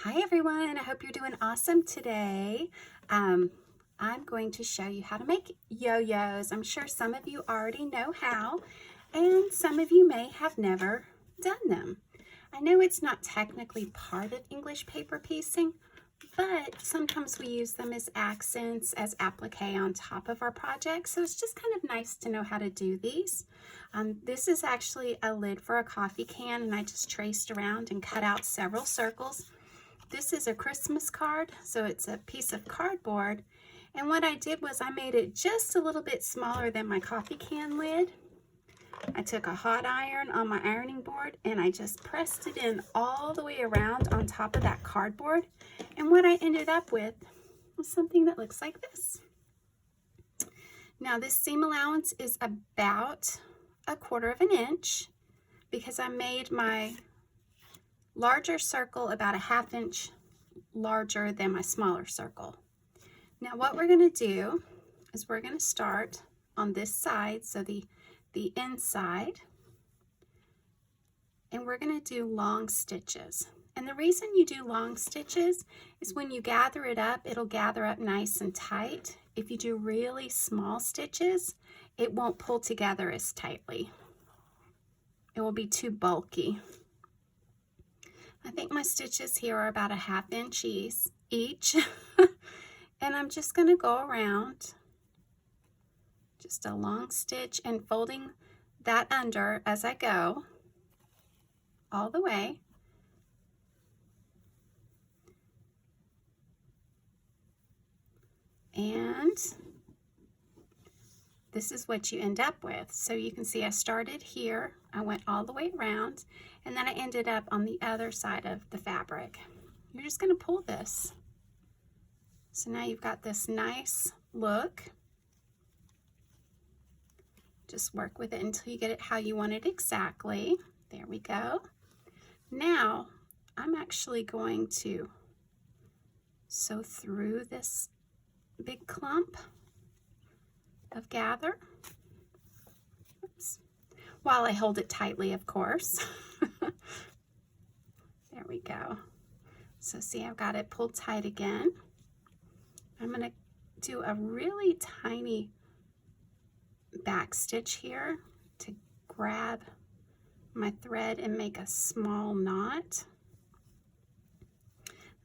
Hi everyone, I hope you're doing awesome today. I'm going to show you how to make yo-yos. I'm sure some of you already know how, and some of you may have never done them. I know it's not technically part of English paper piecing, but sometimes we use them as accents, as applique on top of our projects, so it's just kind of nice to know how to do these. This is actually a lid for a coffee can, and I just traced around and cut out several circles. This is a Christmas card, so it's a piece of cardboard, and what I did was I made it just a little bit smaller than my coffee can lid. I took a hot iron on my ironing board and I just pressed it in all the way around on top of that cardboard, and what I ended up with was something that looks like this. Now this seam allowance is about 1/4 inch because I made my larger circle about 1/2 inch larger than my smaller circle. Now what we're going to do is we're going to start on this side, so the inside, and we're going to do long stitches. And the reason you do long stitches is when you gather it up, it'll gather up nice and tight. If you do really small stitches, it won't pull together as tightly. It will be too bulky. I think my stitches here are about 1/2 inch each. And I'm just going to go around just a long stitch and folding that under as I go all the way. And this is what you end up with. So you can see I started here, I went all the way around, and then I ended up on the other side of the fabric. You're just going to pull this. So now you've got this nice look. Just work with it until you get it how you want it exactly. There we go. Now I'm actually going to sew through this big clump of gather. Oops. While I hold it tightly, of course. There we go. So see, I've got it pulled tight again. I'm going to do a really tiny back stitch here to grab my thread and make a small knot.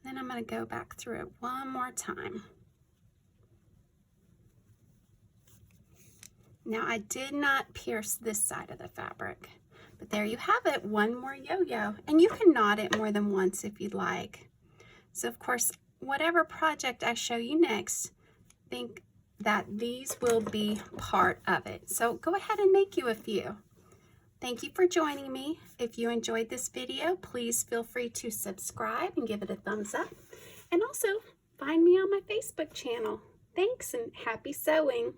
Then I'm going to go back through it one more time. Now I did not pierce this side of the fabric, but there you have it, one more yo-yo, and you can knot it more than once if you'd like. So of course, whatever project I show you next, think that these will be part of it. So go ahead and make you a few. Thank you for joining me. If you enjoyed this video, please feel free to subscribe and give it a thumbs up. And also find me on my Facebook channel. Thanks and happy sewing.